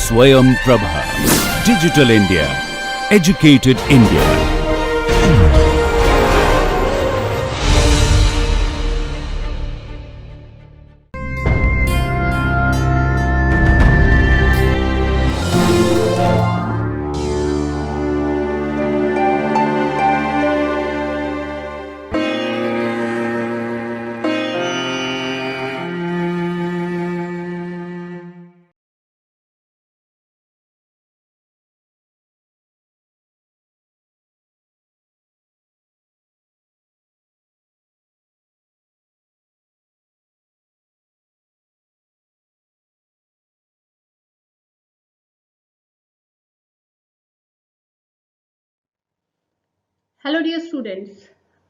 Swayam Prabha. Digital India. Educated India. Hello dear students,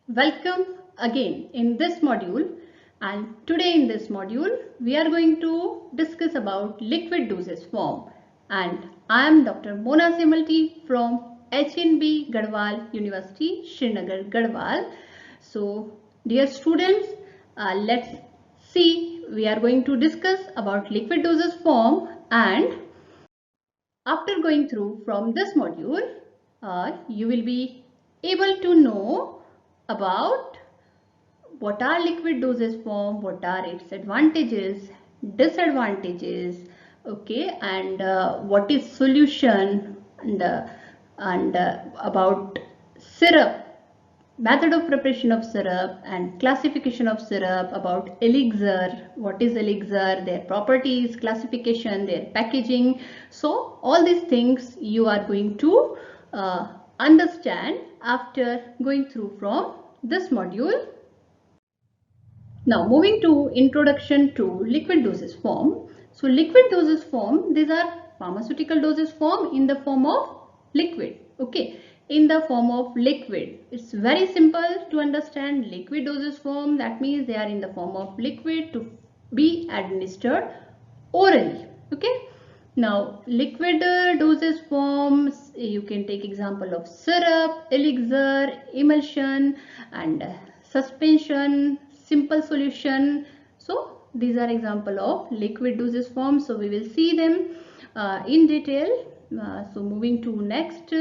welcome again in this module, and today in this module we are going to discuss about liquid dosage form, and I am Dr. Mona Semalti from HNB Garhwal University, Srinagar, Garhwal. So dear students, let's see, we are going to discuss about liquid dosage form, and after going through from this module, you will be able to know about what are liquid dosage form, what are its advantages, disadvantages, okay, and what is solution, and about syrup, method of preparation of syrup and classification of syrup, about elixir, what is elixir, their properties, classification, their packaging. So all these things you are going to understand after going through from this module. Now moving to introduction to liquid dosage form. So liquid dosage form, these are pharmaceutical dosage form in the form of liquid. Okay, in the form of liquid. It's very simple to understand. Liquid dosage form, that means they are in the form of liquid to be administered orally. Okay. Now liquid dosage forms, you can take example of syrup, elixir, emulsion, and suspension, simple solution. So these are example of liquid dosage forms. So we will see them in detail. So moving to next,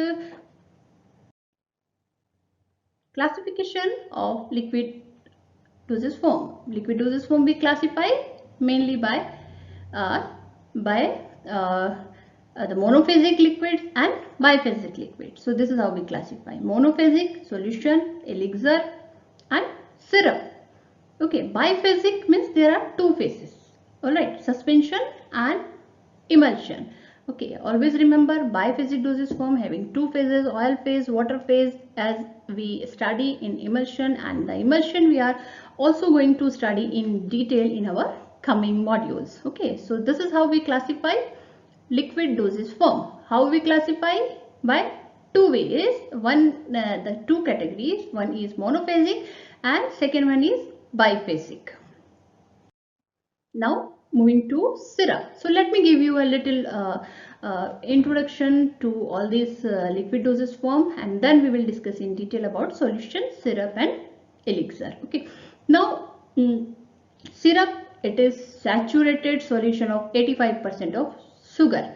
classification of liquid dosage form. Liquid dosage form we classify mainly uh, by the monophasic liquids and biphasic liquids. So this is how we classify: monophasic, solution, elixir, and syrup. Okay, biphasic means there are two phases. Alright, suspension and emulsion. Okay, always remember biphasic dosage form having two phases: oil phase, water phase, as we study in emulsion, and the emulsion we are also going to study in detail in our coming modules. Okay, so this is how we classify liquid dosage form. How we classify? By two ways. The two categories, one is monophasic and second one is biphasic. Now moving to syrup. So let me give you a little introduction to all these liquid dosage form, and then we will discuss in detail about solution, syrup, and elixir. Okay. Now syrup, it is saturated solution of 85% of sugar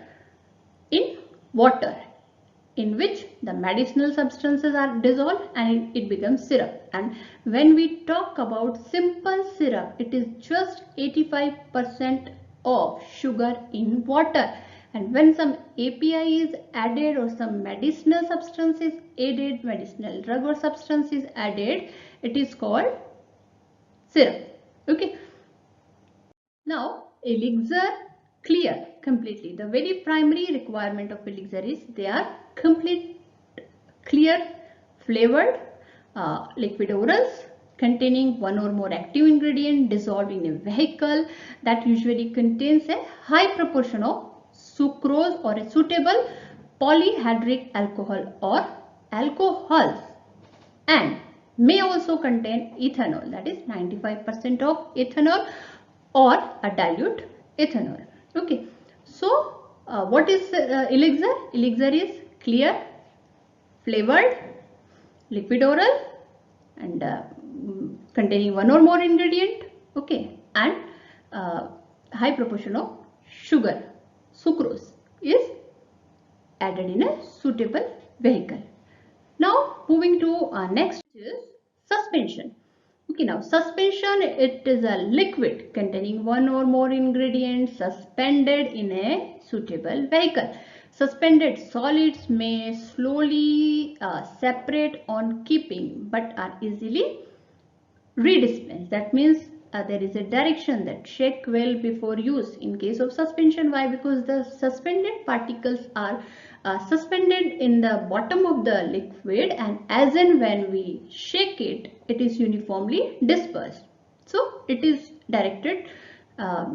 in water, in which the medicinal substances are dissolved and it becomes syrup. And when we talk about simple syrup, it is just 85% of sugar in water. And when some API is added or some medicinal substance is added, medicinal drug or substance is added, it is called syrup. Okay. Now elixir, clear completely. The very primary requirement of elixir is they are complete, clear, flavored liquid orals containing one or more active ingredient dissolved in a vehicle that usually contains a high proportion of sucrose or a suitable polyhydric alcohol or alcohols, and may also contain ethanol, that is 95% of ethanol or a dilute ethanol. Okay, so what is elixir? Elixir is clear, flavored, liquid oral, and containing one or more ingredient. Okay, and high proportion of sugar, sucrose. is added in a suitable vehicle. Now moving to our next is suspension. Okay, now suspension, it is a liquid containing one or more ingredients suspended in a suitable vehicle. Suspended solids may slowly separate on keeping but are easily redispensed. That means there is a direction that shake well before use in case of suspension. Why? Because the suspended particles are suspended in the bottom of the liquid, and as and when we shake it, it is uniformly dispersed. So it is directed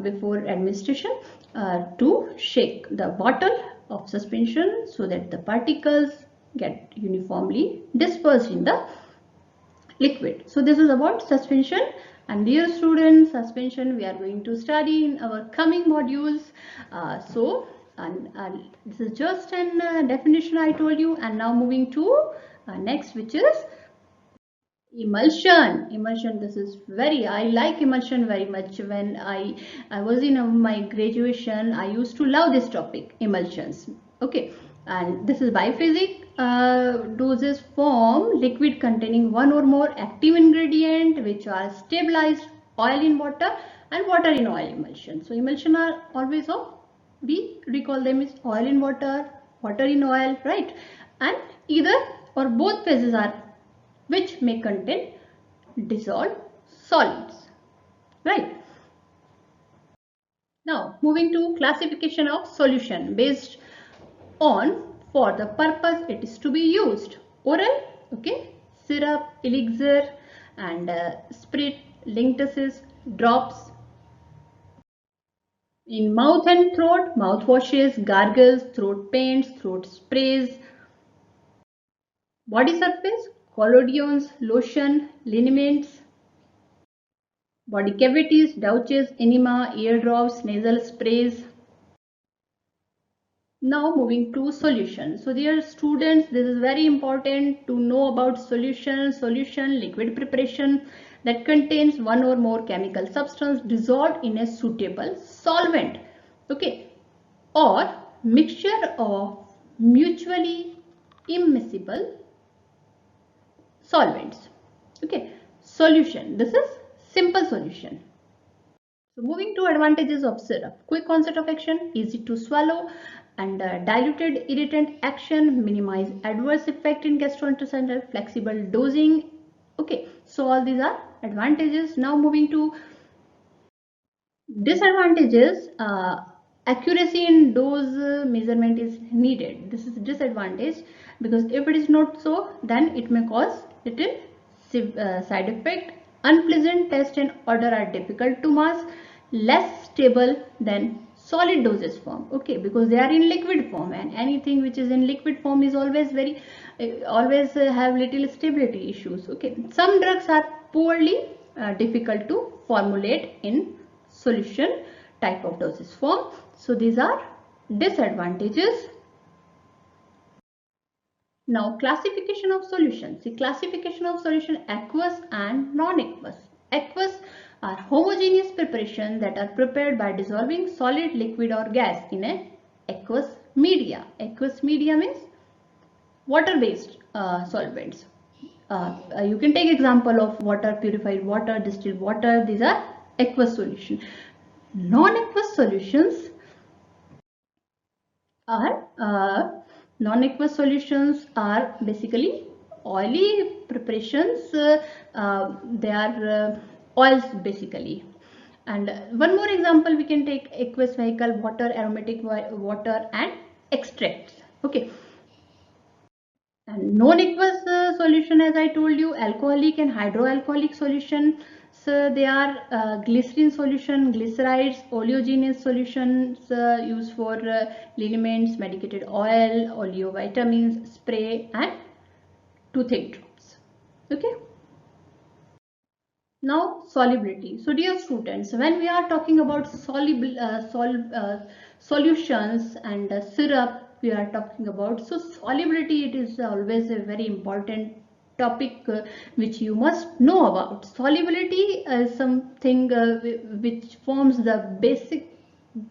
before administration to shake the bottle of suspension so that the particles get uniformly dispersed in the liquid. So this is about suspension, and dear students, suspension we are going to study in our coming modules. This is just an definition I told you, and now moving to next, which is emulsion. Emulsion, this is very, I like emulsion very much. When I was in my graduation, I used to love this topic, emulsions. Okay, and this is biphasic doses form liquid containing one or more active ingredient which are stabilized oil in water and water in oil emulsion. So emulsion are always of, we recall them as oil in water, water in oil, right? And either or both phases are which may contain dissolved solids, right? Now moving to classification of solution based on for the purpose it is to be used. Oral, okay, syrup, elixir, and spirit, linctuses, drops. In mouth and throat, mouthwashes, gargles, throat paints, throat sprays. Body surface, collodions, lotion, liniments. Body cavities, douches, enema, eardrops, nasal sprays. Now moving to solution. So dear students, this is very important to know about solution. Solution, liquid preparation that contains one or more chemical substance dissolved in a suitable solvent. Okay, or mixture of mutually immiscible solvents. Okay, solution. This is simple solution. So moving to advantages of syrup. Quick onset of action, easy to swallow, and diluted irritant action, minimize adverse effect in gastrointestinal, flexible dosing. Okay, so all these are advantages. Now moving to disadvantages. Accuracy in dose measurement is needed. This is disadvantage because if it is not so, then it may cause little side effect. Unpleasant taste and odor are difficult to mask, less stable than solid dosage form. Okay, because they are in liquid form, and anything which is in liquid form is always very always have little stability issues. Okay, some drugs are poorly difficult to formulate in solution type of dosage form. So these are disadvantages. Now classification of solutions. See, classification of solution: aqueous and non-aqueous. Aqueous are homogeneous preparations that are prepared by dissolving solid, liquid or gas in a aqueous media. Aqueous media means water-based solvents. You can take example of water, purified water, distilled water. These are aqueous solution. Non-aqueous solutions are non-aqueous solutions are basically oily preparations. They are oils basically. And one more example we can take: aqueous vehicle, water, aromatic water, and extracts. Okay. And non-aqueous solution, as I told you, alcoholic and hydroalcoholic solution. So they are glycerin solution, glycerides, oleogenous solutions used for liniments, medicated oil, oleovitamins, spray, and toothache drops. Okay. Now solubility. So dear students, when we are talking about solutions and syrup, we are talking about, so solubility, it is always a very important topic which you must know about. Solubility is something which forms the basic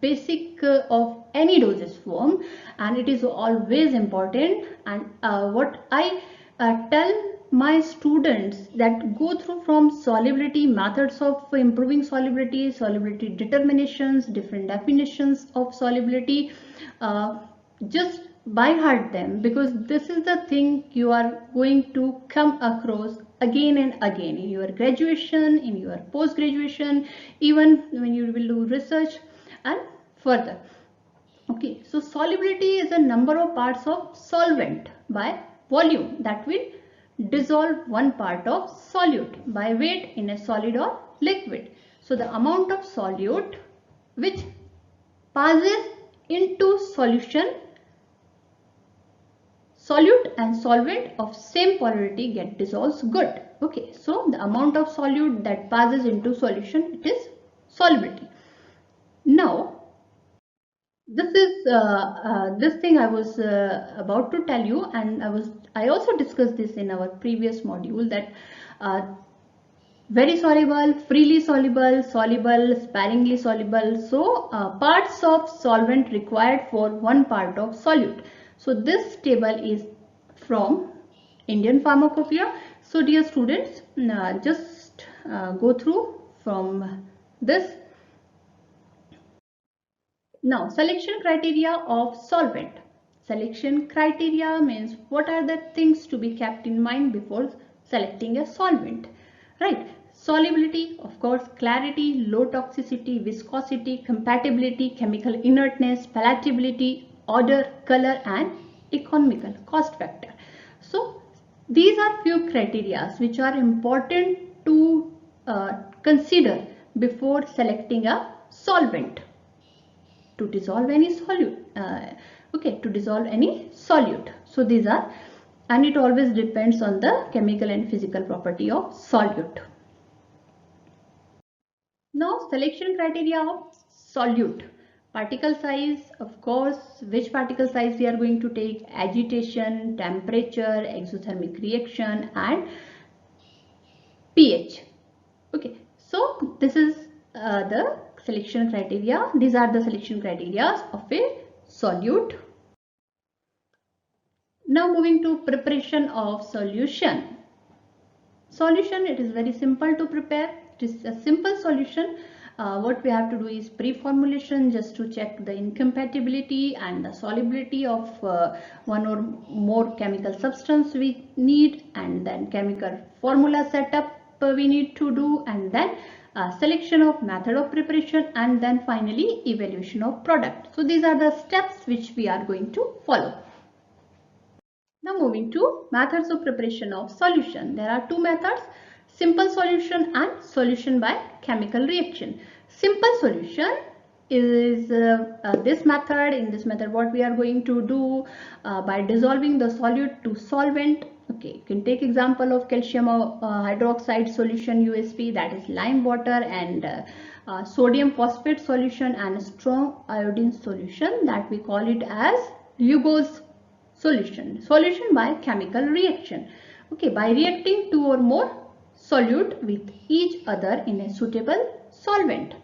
basic of any dosage form, and it is always important. And what I tell my students that go through from solubility, methods of improving solubility, solubility determinations, different definitions of solubility, just by heart them, because this is the thing you are going to come across again and again in your graduation, in your post graduation, even when you will do research and further. Okay, so solubility is a number of parts of solvent by volume that will dissolve one part of solute by weight in a solid or liquid. So the amount of solute which passes into solution, solute and solvent of same polarity get dissolved good. Okay, so the amount of solute that passes into solution, it is solubility. Now this is this thing I was about to tell you, and I also discussed this in our previous module, that very soluble, freely soluble, soluble, sparingly soluble. So parts of solvent required for one part of solute. So this table is from Indian Pharmacopoeia. So dear students, just go through from this. Now, selection criteria of solvent. Selection criteria means what are the things to be kept in mind before selecting a solvent, right? Solubility, of course, clarity, low toxicity, viscosity, compatibility, chemical inertness, palatability, odor, color, and economical cost factor. So these are few criteria which are important to consider before selecting a solvent to dissolve any solute. To dissolve any solute. So these are, and it always depends on the chemical and physical property of solute. Now, selection criteria of solute. Particle size, of course, which particle size we are going to take, agitation, temperature, exothermic reaction, and pH. Okay, so this is the selection criteria. These are the selection criteria of a solute. Now moving to preparation of solution. Solution, it is very simple to prepare. It is a simple solution. What we have to do is pre-formulation, just to check the incompatibility and the solubility of one or more chemical substance we need, and then chemical formula setup we need to do, and then selection of method of preparation, and then finally evaluation of product. So these are the steps which we are going to follow. Now moving to methods of preparation of solution. There are two methods: simple solution and solution by chemical reaction. Simple solution is this method. In this method, what we are going to do by dissolving the solute to solvent. Okay, you can take example of calcium hydroxide solution USP, that is lime water, and sodium phosphate solution, and strong iodine solution, that we call it as Lugol's solution. Solution by chemical reaction. Okay, by reacting two or more solute with each other in a suitable solvent.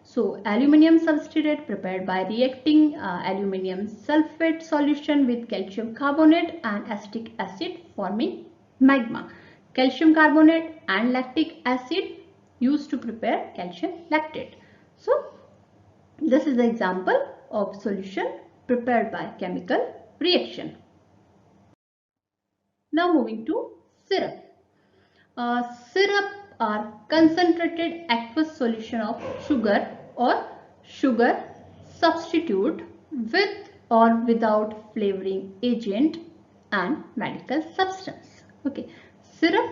So aluminium substrate prepared by reacting aluminium sulfate solution with calcium carbonate and acetic acid forming magma. Calcium carbonate and lactic acid used to prepare calcium lactate. So this is the example of solution prepared by chemical reaction. Now moving to syrup. Syrup are concentrated aqueous solution of sugar or sugar substitute with or without flavoring agent and medical substance. Okay, syrup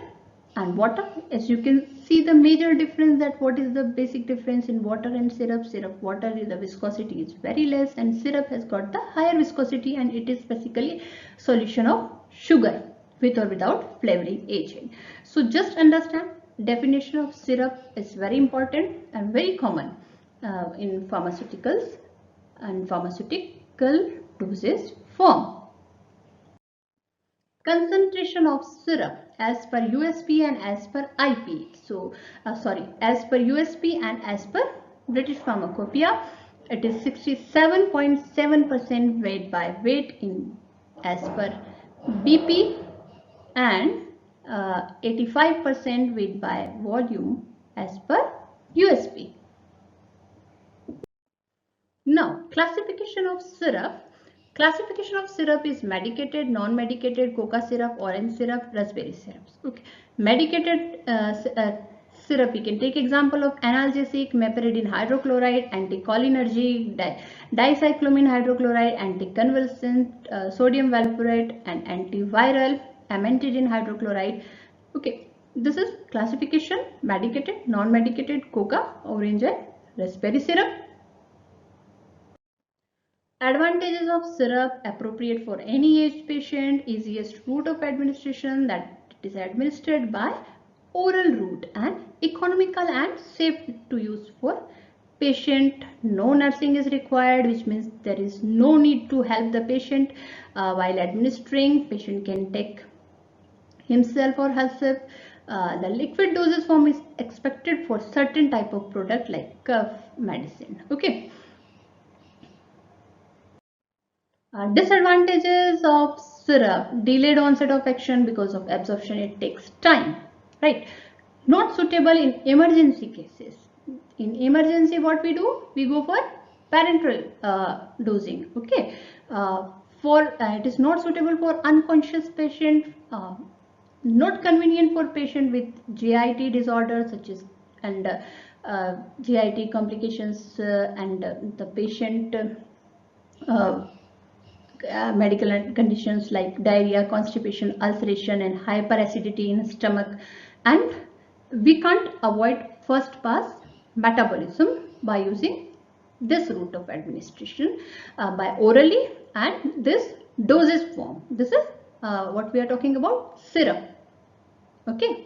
and water. As you can see the major difference, that what is the basic difference in water and syrup. Syrup water is the viscosity is very less, and syrup has got the higher viscosity, and it is basically solution of sugar with or without flavoring agent. So just understand, definition of syrup is very important and very common in pharmaceuticals and pharmaceutical dosage form. Concentration of syrup as per USP and as per IP. So as per USP and as per British Pharmacopoeia, It is 67.7% weight by weight in as per BP and 85% weight by volume as per USP. Now, classification of syrup. Classification of syrup is medicated, non-medicated, coca syrup, orange syrup, raspberry syrups. Okay, medicated syrup. You can take example of analgesic, meperidine hydrochloride, anticholinergic, dicyclomine hydrochloride, anticonvulsant, sodium valproate, and antiviral, amantadine hydrochloride. Okay, this is classification: medicated, non-medicated, coca, orange, and raspberry syrup. Advantages of syrup: appropriate for any age patient, easiest route of administration, that it is administered by oral route, and economical and safe to use for patient. No nursing is required, which means there is no need to help the patient while administering. Patient can take himself or herself. The liquid dosage form is expected for certain type of product like cough medicine. Okay. Disadvantages of syrup: delayed onset of action because of absorption, it takes time, right? Not suitable in emergency cases. In emergency, what we do? We go for parenteral dosing. Okay, it is not suitable for unconscious patient. Not convenient for patient with GIT disorders such as GIT complications and the patient. Medical conditions like diarrhea, constipation, ulceration, and hyperacidity in stomach, and we can't avoid first pass metabolism by using this route of administration by orally and this dosage form. This is what we are talking about, syrup. Okay.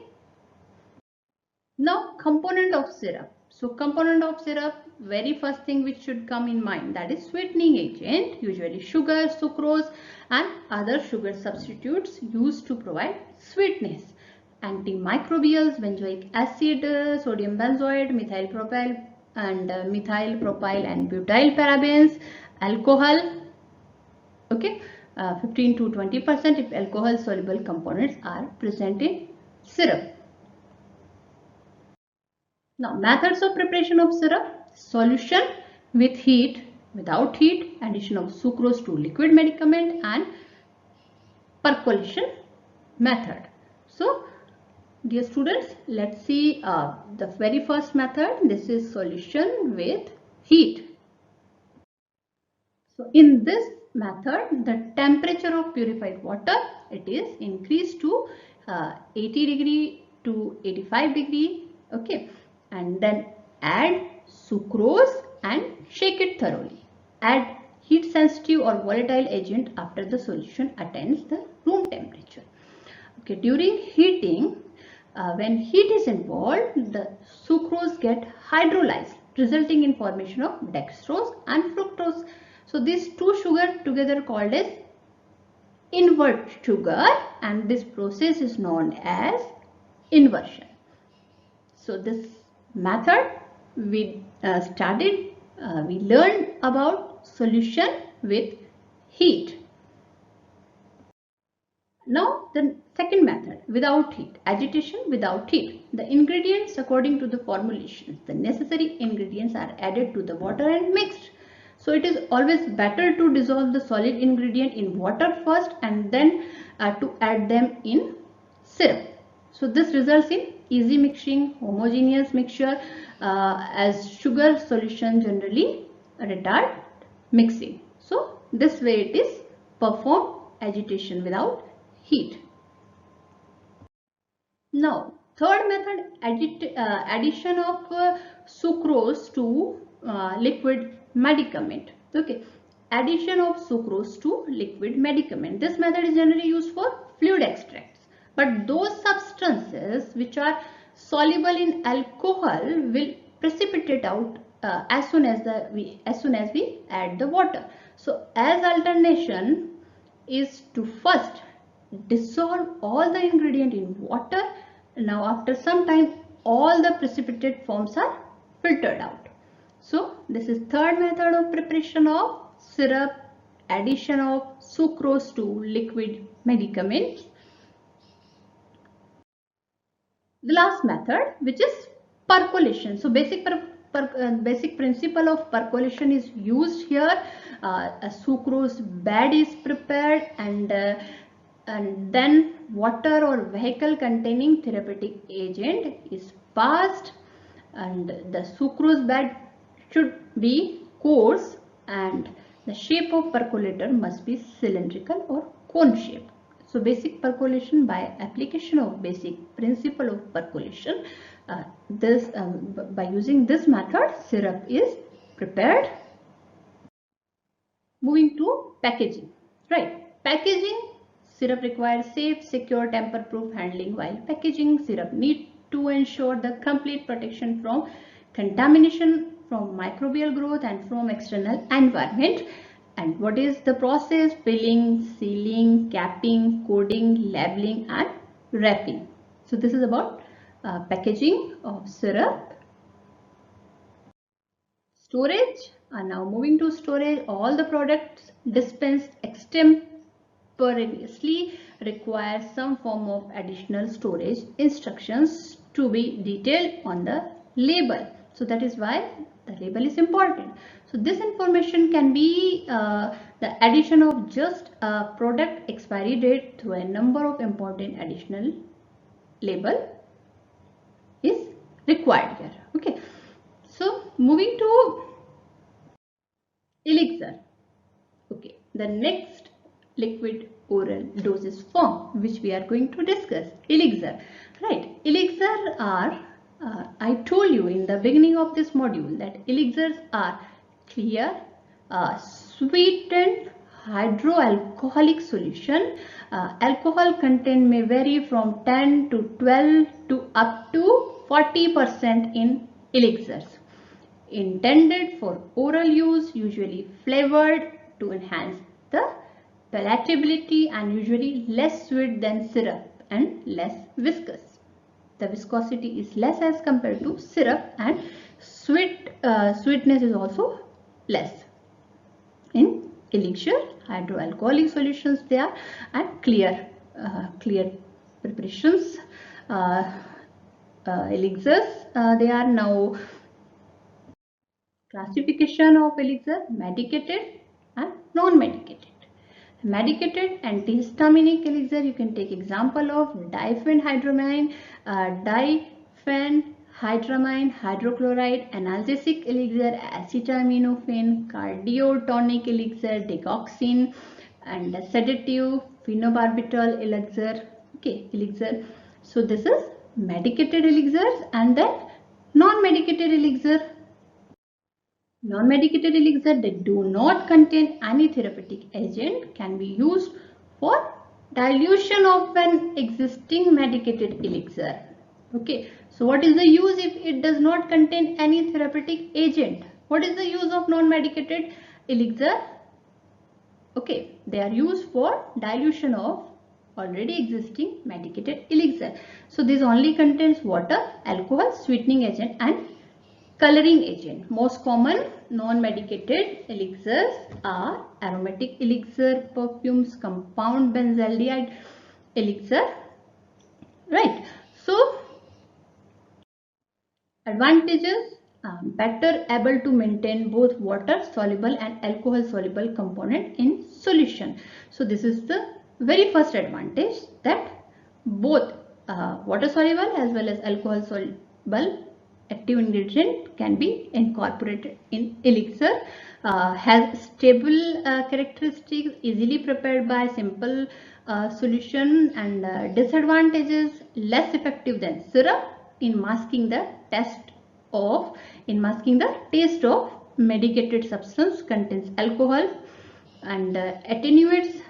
Now, component of syrup. So, component of syrup, very first thing which should come in mind, that is sweetening agent, usually sugar, sucrose, and other sugar substitutes used to provide sweetness. Antimicrobials, benzoic acid, sodium benzoate, methyl propyl and butyl parabens, alcohol. Okay, 15 to 20% if alcohol soluble components are present in syrup. Now, methods of preparation of syrup: solution with heat, without heat, addition of sucrose to liquid medicament, and percolation method. So, dear students, let's see the very first method. This is solution with heat. So, in this method, the temperature of purified water, it is increased to 80 degree to 85 degree. Okay. And then add sucrose and shake it thoroughly. Add heat sensitive or volatile agent after the solution attains the room temperature. Okay, during heating, when heat is involved, the sucrose get hydrolyzed, resulting in formation of dextrose and fructose. So these two sugars together called as invert sugar, and this process is known as inversion. So this method we studied, we learned about solution with heat. Now the second method, without heat, agitation without heat. The ingredients according to the formulations, the necessary ingredients are added to the water and mixed. So it is always better to dissolve the solid ingredient in water first and then to add them in syrup. So this results in easy mixing, homogeneous mixture, as sugar solution generally retard mixing. So this way it is performed, agitation without heat. Now third method, addition of sucrose to liquid medicament. Okay, addition of sucrose to liquid medicament. This method is generally used for fluid extracts. But those substances which are soluble in alcohol will precipitate out as soon as we add the water. So as alternation is to first dissolve all the ingredient in water. Now after some time all the precipitate forms are filtered out. So this is third method of preparation of syrup, addition of sucrose to liquid medicaments. The last method, which is percolation. So basic principle of percolation is used here. A sucrose bed is prepared, and then water or vehicle containing therapeutic agent is passed, and the sucrose bed should be coarse, and the shape of percolator must be cylindrical or cone shape. So basic percolation, by application of basic principle of percolation, by using this method, syrup is prepared. Moving to packaging, right? Packaging, syrup requires safe, secure, tamper-proof handling. While packaging, syrup need to ensure the complete protection from contamination, from microbial growth, and from external environment. And what is the process? Filling, sealing, capping, coding, labeling, and wrapping. So this is about packaging of syrup. Storage. Now moving to storage, all the products dispensed extemporaneously require some form of additional storage instructions to be detailed on the label. So that is why the label is important. So this information can be the addition of just a product expiry date through a number of important additional label is required here. Okay. So moving to elixir. Okay, the next liquid oral dosage form which we are going to discuss, elixir. Right, elixir are, I told you in the beginning of this module that elixirs are clear, sweetened hydroalcoholic solution. Alcohol content may vary from 10 to 12 to up to 40% in elixirs. Intended for oral use, usually flavored to enhance the palatability, and usually less sweet than syrup and less viscous. The viscosity is less as compared to syrup, and sweetness is also less. In elixir, hydroalcoholic solutions they are, and clear preparations. Elixirs, they are now classification of elixir: medicated and non-medicated. Medicated antihistaminic elixir, you can take example of diphenhydramine, diphenhydramine hydrochloride, analgesic elixir acetaminophen, cardiotonic elixir digoxin, and sedative phenobarbital elixir. Okay, elixir. So this is medicated elixirs, and then non-medicated elixir. Non-medicated elixir that do not contain any therapeutic agent can be used for dilution of an existing medicated elixir. Okay, so what is the use if it does not contain any therapeutic agent? What is the use of non-medicated elixir? Okay, they are used for dilution of already existing medicated elixir. So this only contains water, alcohol, sweetening agent, and coloring agent. Most common non-medicated elixirs are aromatic elixir, perfumes, compound benzaldehyde elixir. Right. So advantages: better able to maintain both water soluble and alcohol soluble component in solution. So this is the very first advantage, that both water soluble as well as alcohol soluble active ingredient can be incorporated in elixir. Has stable characteristics, easily prepared by simple solution, and disadvantages: less effective than syrup in masking the taste of medicated substance contains alcohol, and attenuates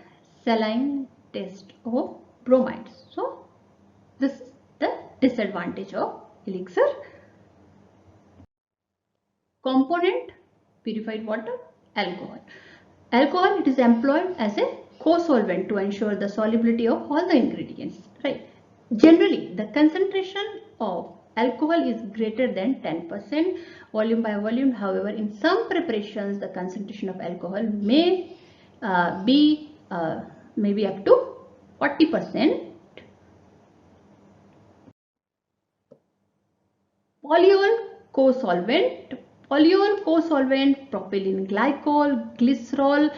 saline taste of bromides. So this is the disadvantage of elixir. Component: purified water, alcohol. Alcohol, it is employed as a co-solvent to ensure the solubility of all the ingredients. Right. Generally, the concentration of alcohol is greater than 10%, volume by volume. However, in some preparations, the concentration of alcohol may be maybe up to 40%. Polyol co-solvent. Polyol co-solvent, propylene glycol, glycerol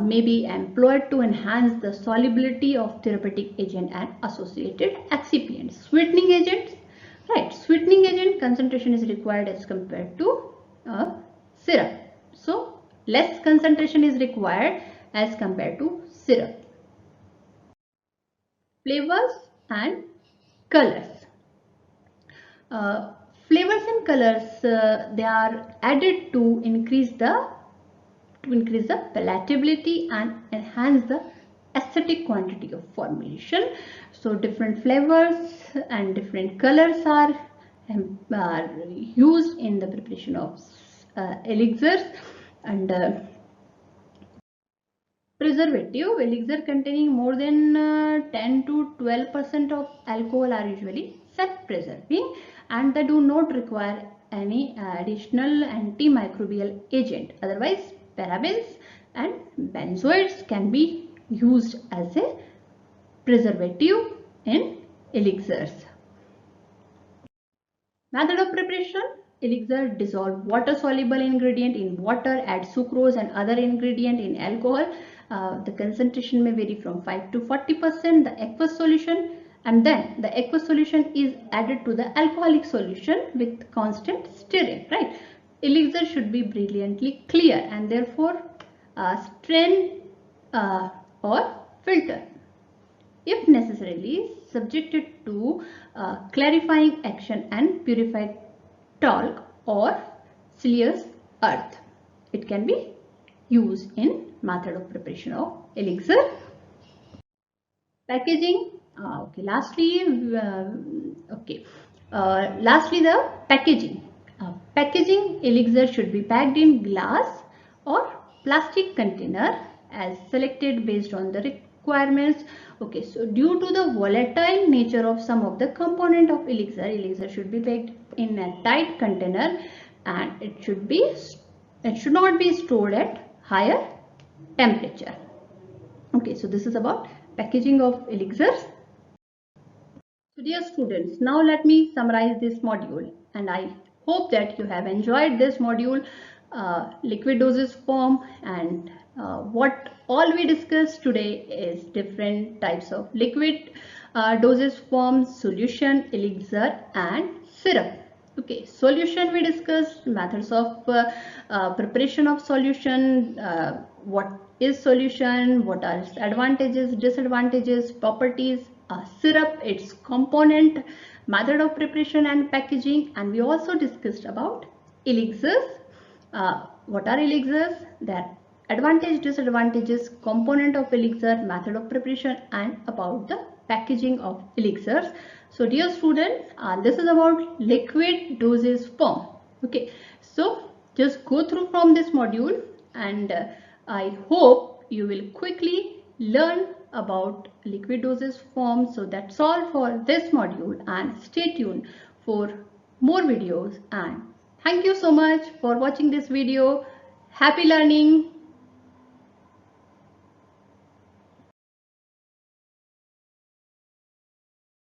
may be employed to enhance the solubility of therapeutic agent and associated excipients. Sweetening agents, right? Sweetening agent concentration is required as compared to syrup. So less concentration is required as compared to syrup. Flavors and colors. Flavors and colors they are added to increase the palatability and enhance the aesthetic quantity of formulation. So different flavors and different colors are used in the preparation of elixirs. And preservative, elixir containing more than 10 to 12% of alcohol are usually self-preserving, and they do not require any additional antimicrobial agent. Otherwise, parabens and benzoates can be used as a preservative in elixirs. Method of preparation: elixir: dissolve water soluble ingredient in water, add sucrose and other ingredient in alcohol. The concentration may vary from 5 to 40%. The aqueous solution, and then the aqueous solution is added to the alcoholic solution with constant stirring, right? Elixir should be brilliantly clear and therefore strain or filter, if necessarily subjected to clarifying action and purified talc or siliceous earth. It can be used in method of preparation of elixir. Packaging. Lastly, the packaging. Packaging: elixir should be packed in glass or plastic container as selected based on the requirements. Okay, so due to the volatile nature of some of the component of elixir should be packed in a tight container, and it should not be stored at higher temperature. Okay, so this is about packaging of elixirs. So dear students, now let me summarize this module, and I hope that you have enjoyed this module, liquid dosage form, and what all we discussed today is different types of liquid dosage forms: solution, elixir and syrup. Okay, solution we discussed, methods of preparation of solution, what is solution, what are its advantages, disadvantages, properties, syrup, its component, method of preparation and packaging, and we also discussed about elixirs. What are elixirs, their advantage, disadvantages, component of elixir, method of preparation, and about the packaging of elixirs. So dear students, this is about liquid dosage form. Okay, so just go through from this module, and I hope you will quickly learn about liquid dosage form. So that's all for this module, and stay tuned for more videos, and thank you so much for watching this video. Happy learning.